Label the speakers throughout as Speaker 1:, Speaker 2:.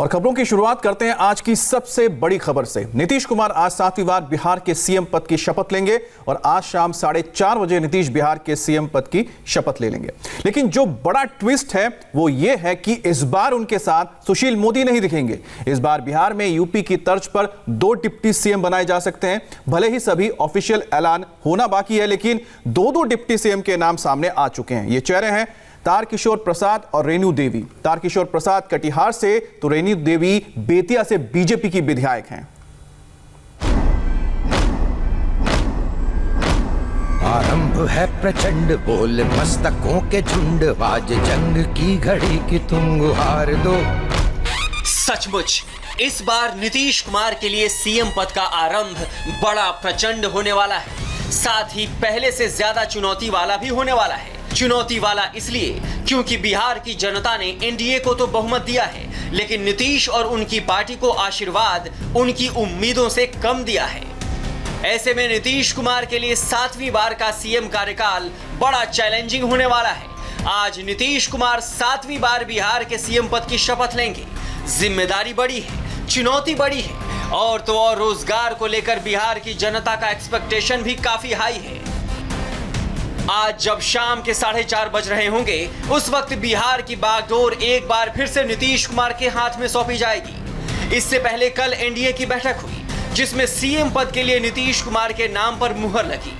Speaker 1: और खबरों की शुरुआत करते हैं आज की सबसे बड़ी खबर से। नीतीश कुमार आज 7वीं बार बिहार के सीएम पद की शपथ लेंगे और आज शाम 4:30 बजे नीतीश बिहार के सीएम पद की शपथ ले लेंगे। लेकिन जो बड़ा ट्विस्ट है वो ये है कि इस बार उनके साथ सुशील मोदी नहीं दिखेंगे। इस बार बिहार में यूपी की तर्ज पर 2 डिप्टी सीएम बनाए जा सकते हैं। भले ही सभी ऑफिशियल ऐलान होना बाकी है, लेकिन 2 डिप्टी सीएम के नाम सामने आ चुके हैं। ये चेहरे हैं तारकिशोर प्रसाद और रेणु देवी। तारकिशोर प्रसाद कटिहार से तो रेणु देवी बेतिया से बीजेपी की विधायक हैं।
Speaker 2: आरंभ है प्रचंड बोल मस्तकों के झुंड, आज जंग की घड़ी की तुम गुहार दो।
Speaker 3: सचमुच इस बार नीतीश कुमार के लिए सीएम पद का आरंभ बड़ा प्रचंड होने वाला है, साथ ही पहले से ज्यादा चुनौती वाला भी होने वाला है। चुनौती वाला इसलिए क्योंकि बिहार की जनता ने एनडीए को तो बहुमत दिया है, लेकिन नीतीश और उनकी पार्टी को आशीर्वाद उनकी उम्मीदों से कम दिया है। ऐसे में नीतीश कुमार के लिए 7वीं बार का सीएम कार्यकाल बड़ा चैलेंजिंग होने वाला है। आज नीतीश कुमार 7वीं बार बिहार के सीएम पद की शपथ लेंगे। जिम्मेदारी बड़ी है, चुनौती बड़ी है, और तो और रोजगार को लेकर बिहार की जनता का एक्सपेक्टेशन भी काफी हाई है। आज जब शाम के 4:30 बज रहे होंगे, उस वक्त बिहार की बागडोर एक बार फिर से नीतीश कुमार के हाथ में सौंपी जाएगी। इससे पहले कल एनडीए की बैठक हुई, जिसमें सीएम पद के लिए नीतीश कुमार के नाम पर मुहर लगी।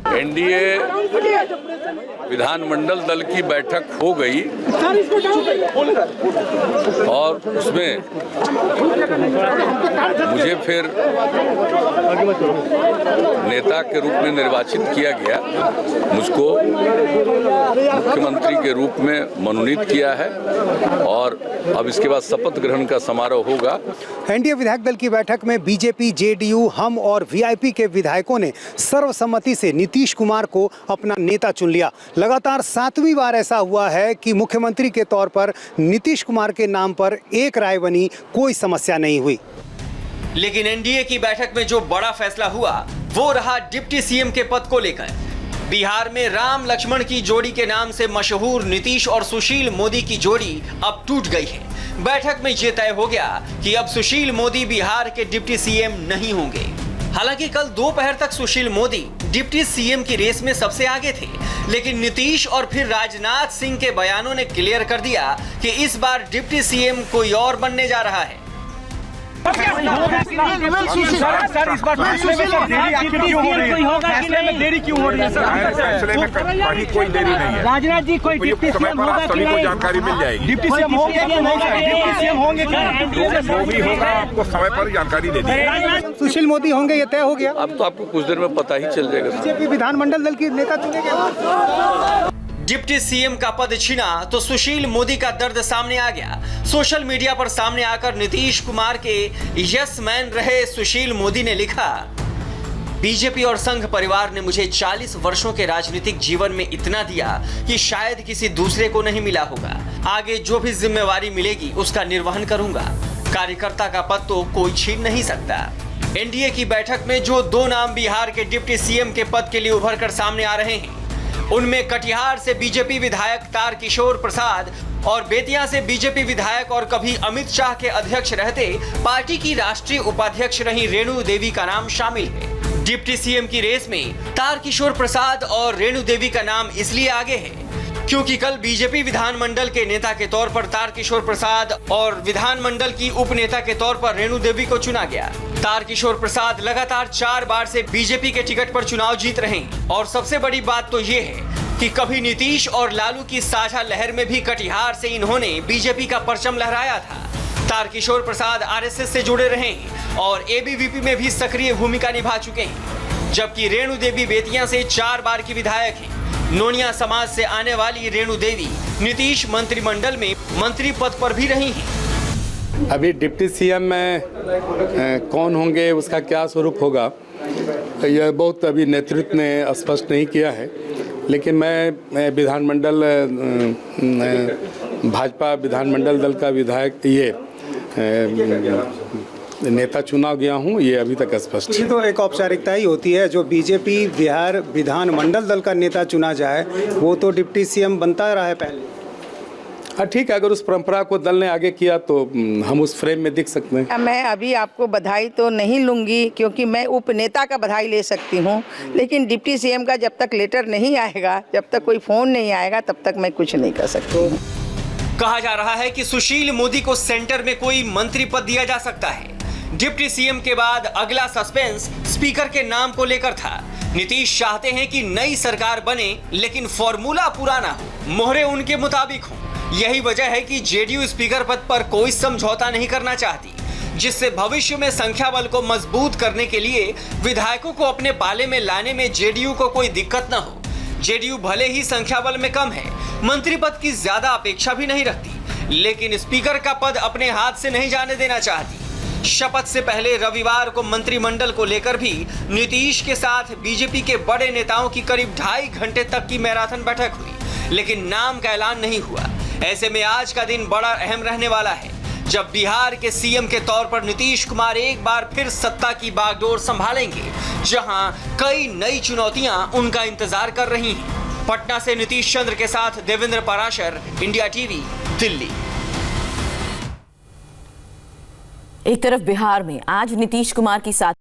Speaker 4: एनडीए विधानमंडल दल की बैठक हो गई और उसमें मुझे फिर नेता के रूप में निर्वाचित किया गया। मुझको मुख्यमंत्री के रूप में मनोनीत किया है और अब इसके बाद शपथ ग्रहण का समारोह होगा।
Speaker 5: एनडीए विधायक दल की बैठक में बीजेपी, जेडीयू, हम और वीआईपी के विधायकों ने सर्वसम्मति से नीतीश कुमार को अपना नेता चुन लिया। लगातार 7वीं बार ऐसा हुआ है कि मुख्यमंत्री के तौर पर नीतीश कुमार के नाम पर एक राय बनी, कोई समस्या नहीं हुई।
Speaker 3: लेकिन एनडीए की बैठक में जो बड़ा फैसला हुआ वो रहा डिप्टी सीएम के पद को लेकर। बिहार में राम लक्ष्मण की जोड़ी के नाम से मशहूर नीतीश और सुशील मोदी की जोड़ी अब टूट गई है। बैठक में ये तय हो गया कि अब सुशील मोदी बिहार के डिप्टी सीएम नहीं होंगे। हालांकि कल दोपहर तक सुशील मोदी डिप्टी सीएम की रेस में सबसे आगे थे, लेकिन नीतीश और फिर राजनाथ सिंह के बयानों ने क्लियर कर दिया कि इस बार डिप्टी सीएम कोई और बनने जा रहा है।
Speaker 6: सर इस बार फैसले में देरी क्यों हो रही है?
Speaker 7: फैसले में कहीं कोई देरी नहीं है।
Speaker 6: राजनाथ जी कोई डिप्टी सीएम होगा
Speaker 7: सभी को जानकारी मिल जाएगी।
Speaker 6: डिप्टी सीएम होंगे कि नहीं? डिप्टी सीएम होंगे
Speaker 7: जो भी होगा आपको समय पर जानकारी दे दी।
Speaker 5: सुशील मोदी होंगे, ये तय हो गया।
Speaker 4: अब तो आपको कुछ देर में पता ही चल जाएगा।
Speaker 5: बीजेपी विधानमंडल दल की नेता चुने गए।
Speaker 3: डिप्टी सीएम का पद छिना तो सुशील मोदी का दर्द सामने आ गया। सोशल मीडिया पर सामने आकर नीतीश कुमार के यस मैन रहे सुशील मोदी ने लिखा, बीजेपी और संघ परिवार ने मुझे 40 वर्षों के राजनीतिक जीवन में इतना दिया कि शायद किसी दूसरे को नहीं मिला होगा। आगे जो भी जिम्मेवारी मिलेगी उसका निर्वहन करूंगा। कार्यकर्ता का पद तो कोई छीन नहीं सकता। एनडीए की बैठक में जो 2 नाम बिहार के डिप्टी सीएम के पद के लिए उभर कर सामने आ रहे हैं, उनमें कटिहार से बीजेपी विधायक तारकिशोर प्रसाद और बेतिया से बीजेपी विधायक और कभी अमित शाह के अध्यक्ष रहते पार्टी की राष्ट्रीय उपाध्यक्ष रही रेणु देवी का नाम शामिल है। डिप्टी सीएम की रेस में तारकिशोर प्रसाद और रेणु देवी का नाम इसलिए आगे है क्योंकि कल बीजेपी विधानमंडल के नेता के तौर पर तारकिशोर प्रसाद और विधानमंडल की उपनेता के तौर पर रेणु देवी को चुना गया। तारकिशोर प्रसाद लगातार 4 बार से बीजेपी के टिकट पर चुनाव जीत रहे हैं और सबसे बड़ी बात तो ये है कि कभी नीतीश और लालू की साझा लहर में भी कटिहार से इन्होंने बीजेपी का परचम लहराया था। तारकिशोर प्रसाद आरएसएस से जुड़े रहे हैं और एबीवीपी में भी सक्रिय भूमिका निभा चुके हैं, जबकि रेणु देवी बेतिया से 4 बार की विधायक हैं। नोनिया समाज से आने वाली रेणु देवी नीतीश मंत्रिमंडल में मंत्री पद पर भी रही हैं।
Speaker 8: अभी डिप्टी सीएम में कौन होंगे, उसका क्या स्वरूप होगा, यह बहुत अभी नेतृत्व ने स्पष्ट नहीं किया है। लेकिन मैं विधानमंडल भाजपा विधानमंडल दल का विधायक ये नेता चुना गया हूँ, ये अभी तक स्पष्ट है।
Speaker 5: ये तो एक औपचारिकता ही होती है। जो बीजेपी बिहार विधानमंडल दल का नेता चुना जाए वो तो डिप्टी सीएम बनता रहा है पहले।
Speaker 8: ठीक है, अगर उस परंपरा को दल ने आगे किया तो हम उस फ्रेम में दिख सकते हैं।
Speaker 9: मैं अभी आपको बधाई तो नहीं लूंगी, क्योंकि मैं उपनेता का बधाई ले सकती हूं, लेकिन डिप्टी सीएम का जब तक लेटर नहीं आएगा, जब तक कोई फोन नहीं आएगा, तब तक मैं कुछ नहीं कर सकती।
Speaker 3: कहा जा रहा है कि सुशील मोदी को सेंटर में कोई मंत्री पद दिया जा सकता है। डिप्टी सीएम के बाद अगला सस्पेंस स्पीकर के नाम को लेकर था। नीतीश चाहते हैं कि नई सरकार बने, लेकिन फॉर्मूला पुराना हो, मोहरे उनके मुताबिक हो। यही वजह है कि जेडीयू स्पीकर पद पर कोई समझौता नहीं करना चाहती, जिससे भविष्य में संख्या बल को मजबूत करने के लिए विधायकों को अपने पाले में लाने में जेडीयू को कोई दिक्कत न हो। जेडीयू भले ही संख्या बल में कम है, मंत्री पद की ज्यादा अपेक्षा भी नहीं रखती, लेकिन स्पीकर का पद अपने हाथ से नहीं जाने देना चाहती। शपथ से पहले रविवार को मंत्रिमंडल को लेकर भी नीतीश के साथ बीजेपी के बड़े नेताओं की करीब 2.5 घंटे तक की मैराथन बैठक हुई, लेकिन नाम का ऐलान नहीं हुआ। ऐसे में आज का दिन बड़ा अहम रहने वाला है, जब बिहार के सीएम के तौर पर नीतीश कुमार एक बार फिर सत्ता की बागडोर संभालेंगे, जहां कई नई चुनौतियां उनका इंतजार कर रही हैं। पटना से नीतीश चंद्र के साथ देवेंद्र पराशर, इंडिया टीवी, दिल्ली।
Speaker 10: एक तरफ बिहार में आज नीतीश कुमार की साथ